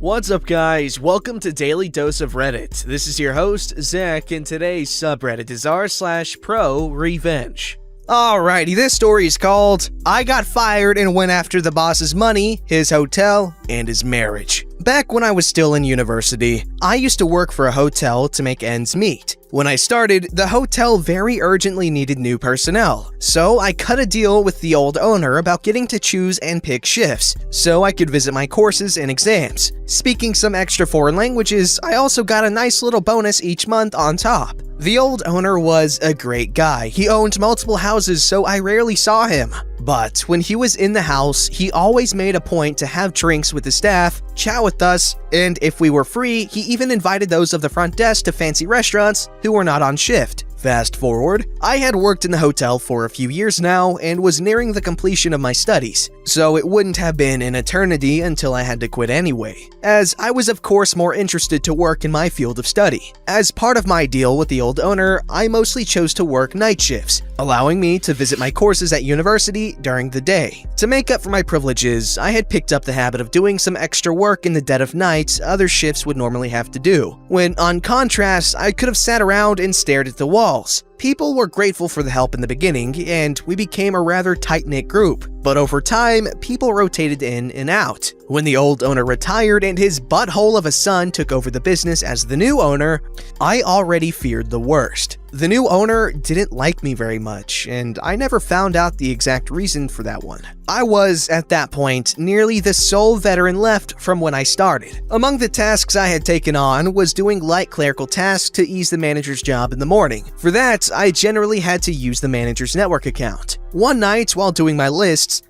What's up, guys? Welcome to Daily Dose of Reddit. This is your host, Zach, and today's subreddit is r/ProRevenge. Alrighty, this story is called I Got Fired and Went After the Boss's Money, His Hotel, and His Marriage. Back when I was still in university, I used to work for a hotel to make ends meet. When I started, the hotel very urgently needed new personnel, so I cut a deal with the old owner about getting to choose and pick shifts, so I could visit my courses and exams. Speaking some extra foreign languages, I also got a nice little bonus each month on top. The old owner was a great guy. He owned multiple houses, so I rarely saw him. But when he was in the house, he always made a point to have drinks with the staff, chat with us, and if we were free, he even invited those of the front desk to fancy restaurants who were not on shift. Fast forward, I had worked in the hotel for a few years now and was nearing the completion of my studies, so it wouldn't have been an eternity until I had to quit anyway, as I was of course more interested to work in my field of study. As part of my deal with the old owner, I mostly chose to work night shifts, allowing me to visit my courses at university during the day. To make up for my privileges, I had picked up the habit of doing some extra work in the dead of night other shifts would normally have to do, when on contrast, I could have sat around and stared at the wall. People were grateful for the help in the beginning, and we became a rather tight-knit group. But over time, people rotated in and out. When the old owner retired and his butthole of a son took over the business as the new owner, I already feared the worst. The new owner didn't like me very much, and I never found out the exact reason for that one. I was, at that point, nearly the sole veteran left from when I started. Among the tasks I had taken on was doing light clerical tasks to ease the manager's job in the morning. For that, I generally had to use the manager's network account. One night while doing my lists,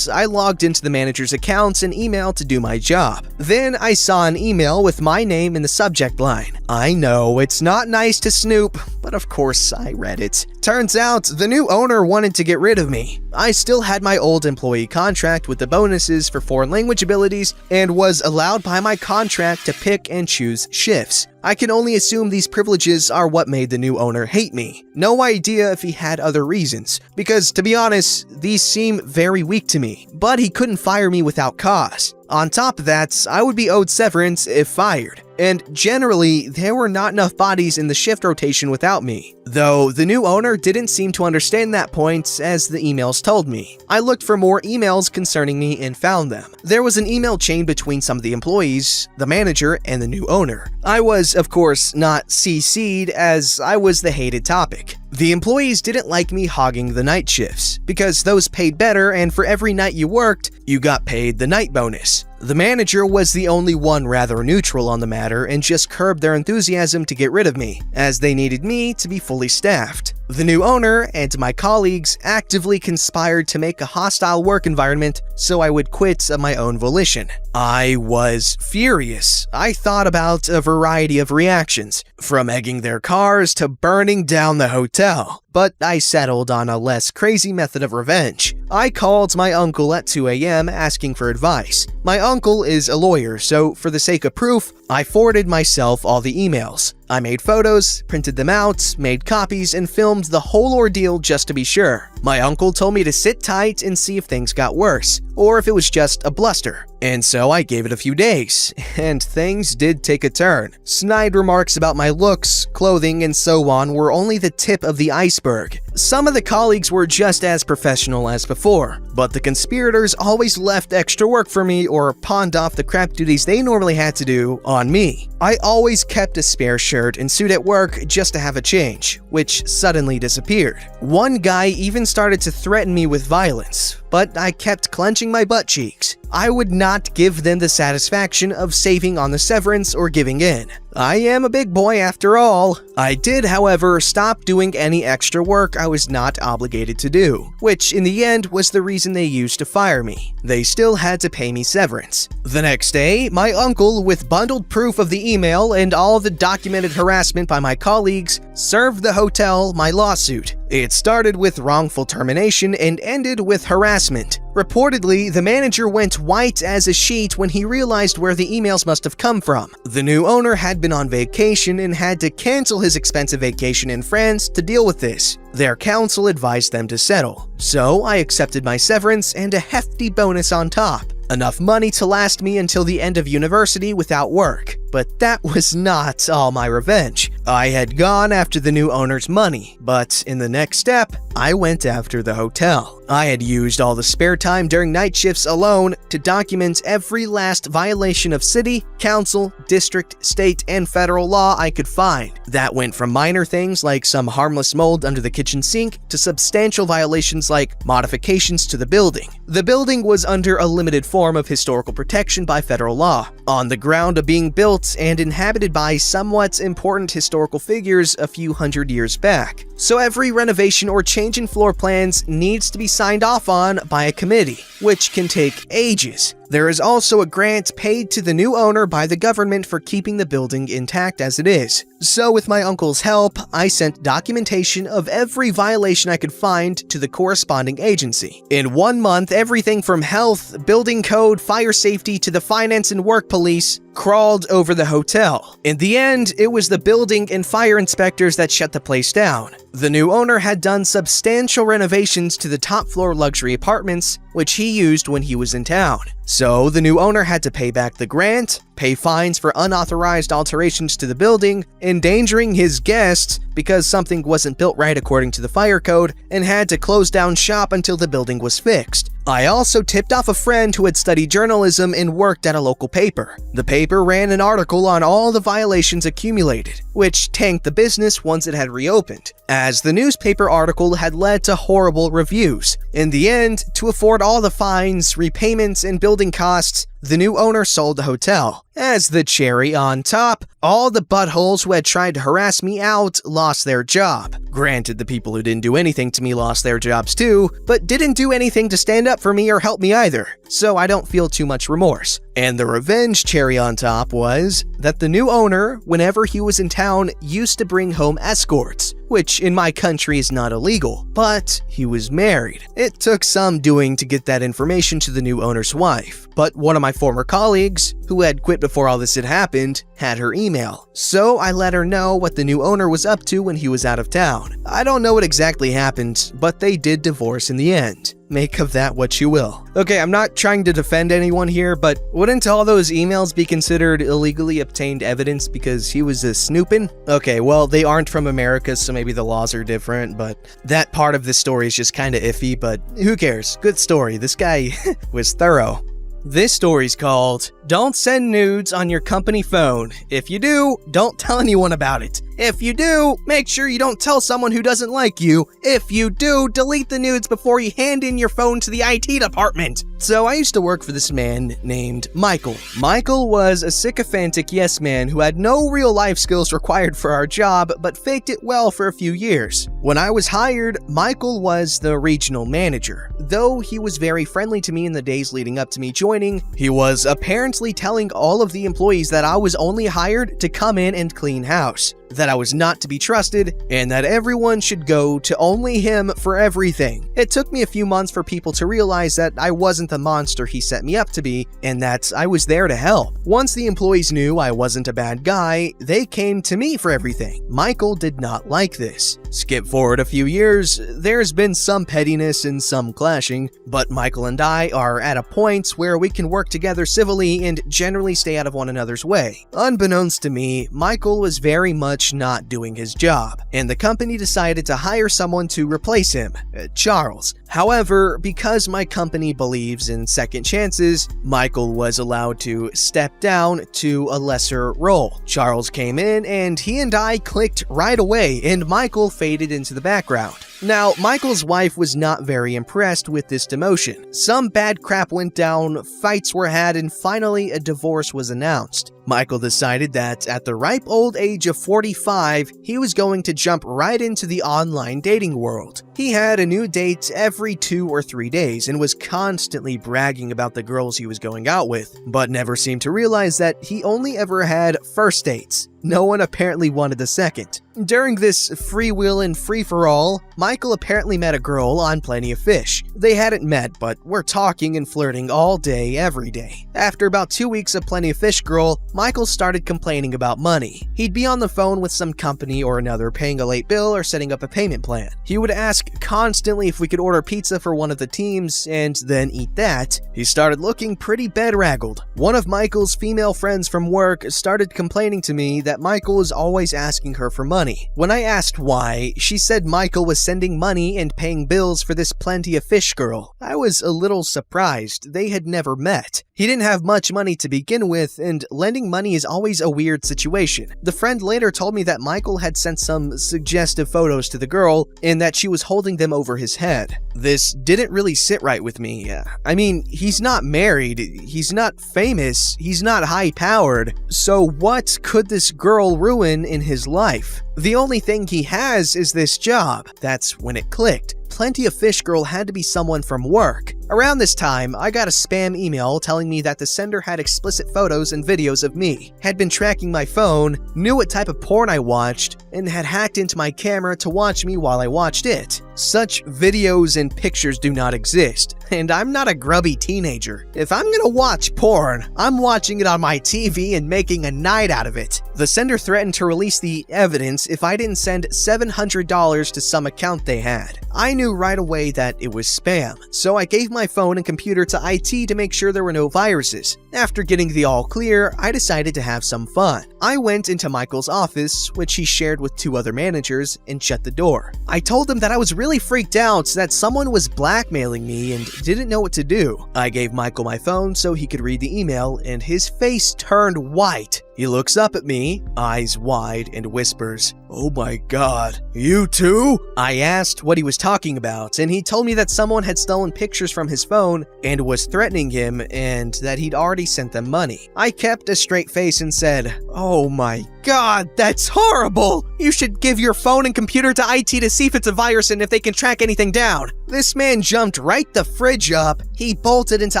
I logged into the manager's accounts and email to do my job. Then I saw an email with my name in the subject line. I know, it's not nice to snoop, but of course I read it. Turns out, the new owner wanted to get rid of me. I still had my old employee contract with the bonuses for foreign language abilities and was allowed by my contract to pick and choose shifts. I can only assume these privileges are what made the new owner hate me. No idea if he had other reasons, because to be honest, these seem very weak to me, but he couldn't fire me without cause. On top of that, I would be owed severance if fired, and generally, there were not enough bodies in the shift rotation without me. Though the new owner didn't seem to understand that point, as the emails told me. I looked for more emails concerning me and found them. There was an email chain between some of the employees, the manager, and the new owner. I was, of course, not CC'd as I was the hated topic. The employees didn't like me hogging the night shifts, because those paid better and for every night you worked, you got paid the night bonus. The manager was the only one rather neutral on the matter and just curbed their enthusiasm to get rid of me, as they needed me to be fully staffed. The new owner and my colleagues actively conspired to make a hostile work environment so I would quit of my own volition. I was furious. I thought about a variety of reactions, from egging their cars to burning down the hotel. But I settled on a less crazy method of revenge. I called my uncle at 2 a.m. asking for advice. My uncle is a lawyer, so for the sake of proof, I forwarded myself all the emails. I made photos, printed them out, made copies, and filmed the whole ordeal just to be sure. My uncle told me to sit tight and see if things got worse, or if it was just a bluster. And so I gave it a few days, and things did take a turn. Snide remarks about my looks, clothing, and so on were only the tip of the iceberg. Some of the colleagues were just as professional as before, but the conspirators always left extra work for me or pawned off the crap duties they normally had to do on me. I always kept a spare shirt and suit at work just to have a change, which suddenly disappeared. One guy even started to threaten me with violence, but I kept clenching my butt cheeks. I would not give them the satisfaction of saving on the severance or giving in. I am a big boy after all. I did, however, stop doing any extra work I was not obligated to do, which in the end was the reason they used to fire me. They still had to pay me severance. The next day, my uncle, with bundled proof of the email and all the documented harassment by my colleagues, served the hotel my lawsuit. It started with wrongful termination and ended with harassment. Reportedly, the manager went white as a sheet when he realized where the emails must have come from. The new owner had been on vacation and had to cancel his expensive vacation in France to deal with this. Their counsel advised them to settle, so I accepted my severance and a hefty bonus on top. enough money to last me until the end of university without work. But that was not all my revenge. I had gone after the new owner's money, but in the next step, I went after the hotel. I had used all the spare time during night shifts alone to document every last violation of city, council, district, state, and federal law I could find. That went from minor things like some harmless mold under the kitchen sink to substantial violations like modifications to the building. The building was under a limited form of historical protection by federal law, on the ground of being built and inhabited by somewhat important historical figures a few hundred years back. So every renovation or change in floor plans needs to be signed off on by a committee, which can take ages. There is also a grant paid to the new owner by the government for keeping the building intact as it is. So with my uncle's help, I sent documentation of every violation I could find to the corresponding agency. In 1 month, everything from health, building code, fire safety to the finance and work police crawled over the hotel. In the end, it was the building and fire inspectors that shut the place down. The new owner had done substantial renovations to the top floor luxury apartments, which he used when he was in town. So the new owner had to pay back the grant, pay fines for unauthorized alterations to the building, endangering his guests because something wasn't built right according to the fire code, and had to close down shop until the building was fixed. I also tipped off a friend who had studied journalism and worked at a local paper. The paper ran an article on all the violations accumulated, which tanked the business once it had reopened, as the newspaper article had led to horrible reviews. In the end, to afford all the fines, repayments, and building costs, the new owner sold the hotel. As the cherry on top, all the buttholes who had tried to harass me out lost their job. Granted, the people who didn't do anything to me lost their jobs too, but didn't do anything to stand up for me or help me either, so I don't feel too much remorse. And the revenge cherry on top was that the new owner, whenever he was in town, used to bring home escorts, which in my country is not illegal, but he was married. It took some doing to get that information to the new owner's wife, but one of my former colleagues, who had quit before all this had happened, had her email. So I let her know what the new owner was up to when he was out of town. I don't know what exactly happened, but they did divorce in the end. Make of that what you will. Okay, I'm not trying to defend anyone here, but wouldn't all those emails be considered illegally obtained evidence because he was snooping? Okay, well, they aren't from America, so maybe the laws are different, but that part of this story is just kinda iffy, but who cares? Good story. This guy was thorough. This story's called, "Don't Send Nudes on Your Company Phone. If you do, don't tell anyone about it. If you do, make sure you don't tell someone who doesn't like you. If you do, delete the nudes before you hand in your phone to the IT department." So I used to work for this man named Michael. Michael was a sycophantic yes man who had no real life skills required for our job, but faked it well for a few years. When I was hired, Michael was the regional manager. Though he was very friendly to me in the days leading up to me joining, he was apparently telling all of the employees that I was only hired to come in and clean house, that I was not to be trusted, and that everyone should go to only him for everything. It took me a few months for people to realize that I wasn't the monster he set me up to be, and that I was there to help. Once the employees knew I wasn't a bad guy, they came to me for everything. Michael did not like this. Skip forward a few years, there's been some pettiness and some clashing, but Michael and I are at a point where we can work together civilly and generally stay out of one another's way. Unbeknownst to me, Michael was very much not doing his job, and the company decided to hire someone to replace him, Charles. However, because my company believes in second chances, Michael was allowed to step down to a lesser role. Charles came in and he and I clicked right away, and Michael faded into the background. Now, Michael's wife was not very impressed with this demotion. Some bad crap went down, fights were had, and finally a divorce was announced. Michael decided that at the ripe old age of 45, he was going to jump right into the online dating world. He had a new date every 2 or 3 days and was constantly bragging about the girls he was going out with, but never seemed to realize that he only ever had first dates. No one apparently wanted a second. During this freewheelin' free-for-all, Michael apparently met a girl on Plenty of Fish. They hadn't met, but were talking and flirting all day, every day. After about 2 weeks of Plenty of Fish girl, Michael started complaining about money. He'd be on the phone with some company or another paying a late bill or setting up a payment plan. He would ask ask constantly if we could order pizza for one of the teams and then eat that. He started looking pretty bedraggled. One of Michael's female friends from work started complaining to me that Michael was always asking her for money. When I asked why, she said Michael was sending money and paying bills for this Plenty of Fish girl. I was a little surprised. They had never met. He didn't have much money to begin with, and lending money is always a weird situation. The friend later told me that Michael had sent some suggestive photos to the girl and that she was holding them over his head. This didn't really sit right with me. I mean, he's not married, he's not famous, he's not high-powered, so what could this girl ruin in his life? The only thing he has is this job. That's when it clicked. Plenty of Fish girl had to be someone from work. Around this time, I got a spam email telling me that the sender had explicit photos and videos of me, had been tracking my phone, knew what type of porn I watched, and had hacked into my camera to watch me while I watched it. Such videos and pictures do not exist, and I'm not a grubby teenager. If I'm gonna watch porn, I'm watching it on my TV and making a night out of it. The sender threatened to release the evidence if I didn't send $700 to some account they had. I knew right away that it was spam, so I gave my phone and computer to IT to make sure there were no viruses. After getting the all clear, I decided to have some fun. I went into Michael's office, which he shared with 2 other managers, and shut the door. I told them that I was really freaked out that someone was blackmailing me and didn't know what to do. I gave Michael my phone so he could read the email, and his face turned white. He looks up at me, eyes wide, and whispers, "Oh my God, you too?" I asked what he was talking about, and he told me that someone had stolen pictures from his phone and was threatening him, and that he'd already sent them money. I kept a straight face and said, "Oh my God, that's horrible! You should give your phone and computer to IT to see if it's a virus and if they can track anything down." This man jumped right the fridge up. He bolted into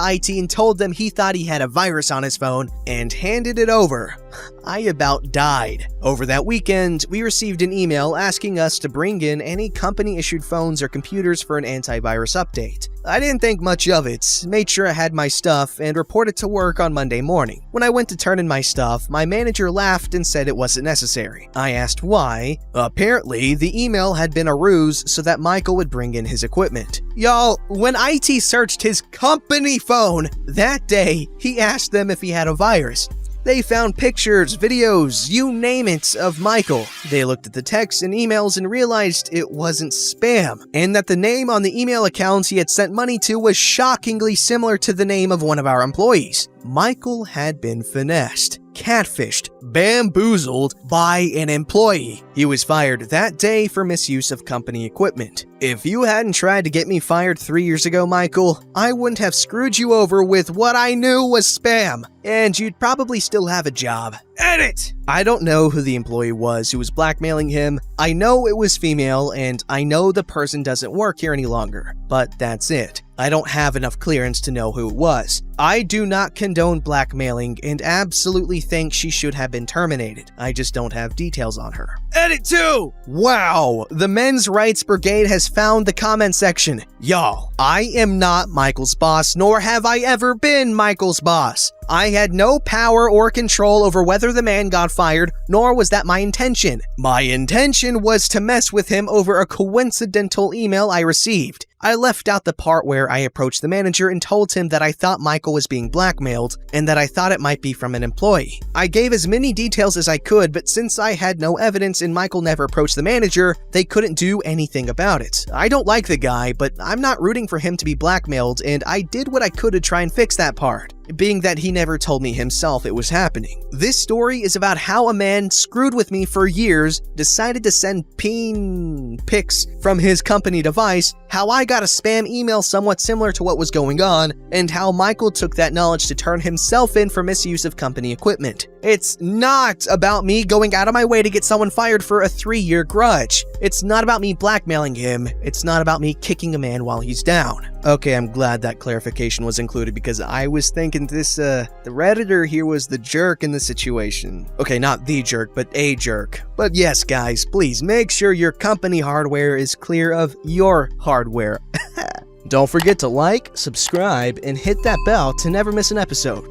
IT and told them he thought he had a virus on his phone and handed it over. I about died. Over that weekend, we received an email asking us to bring in any company-issued phones or computers for an antivirus update. I didn't think much of it, made sure I had my stuff, and reported to work on Monday morning. When I went to turn in my stuff, my manager laughed and said it wasn't necessary. I asked why. Apparently, the email had been a ruse so that Michael would bring in his equipment. Y'all, when IT searched his company phone that day, he asked them if he had a virus. They found pictures, videos, you name it, of Michael. They looked at the texts and emails and realized it wasn't spam, and that the name on the email accounts he had sent money to was shockingly similar to the name of one of our employees. Michael had been finessed, catfished, bamboozled by an employee. He was fired that day for misuse of company equipment. If you hadn't tried to get me fired 3 years ago, Michael, I wouldn't have screwed you over with what I knew was spam, and you'd probably still have a job. Edit! I don't know who the employee was who was blackmailing him. I know it was female, and I know the person doesn't work here any longer, but that's it. I don't have enough clearance to know who it was. I do not condone blackmailing and absolutely think she should have been terminated. I just don't have details on her. Edit 2! Wow, the Men's Rights Brigade has found the comment section. Y'all, I am not Michael's boss, nor have I ever been Michael's boss. I had no power or control over whether the man got fired, nor was that my intention. My intention was to mess with him over a coincidental email I received. I left out the part where I approached the manager and told him that I thought Michael was being blackmailed and that I thought it might be from an employee. I gave as many details as I could, but since I had no evidence and Michael never approached the manager, they couldn't do anything about it. I don't like the guy, but I'm not rooting for him to be blackmailed, and I did what I could to try and fix that part, being that he never told me himself it was happening. This story is about how a man screwed with me for years, decided to send pics from his company device, how I got a spam email somewhat similar to what was going on, and how Michael took that knowledge to turn himself in for misuse of company equipment. It's not about me going out of my way to get someone fired for a 3-year grudge. It's not about me blackmailing him. It's not about me kicking a man while he's down. Okay, I'm glad that clarification was included because I was thinking the Redditor here was the jerk in the situation. Okay, not the jerk, but a jerk. But yes, guys, please make sure your company hardware is clear of your hardware. Don't forget to like, subscribe, and hit that bell to never miss an episode.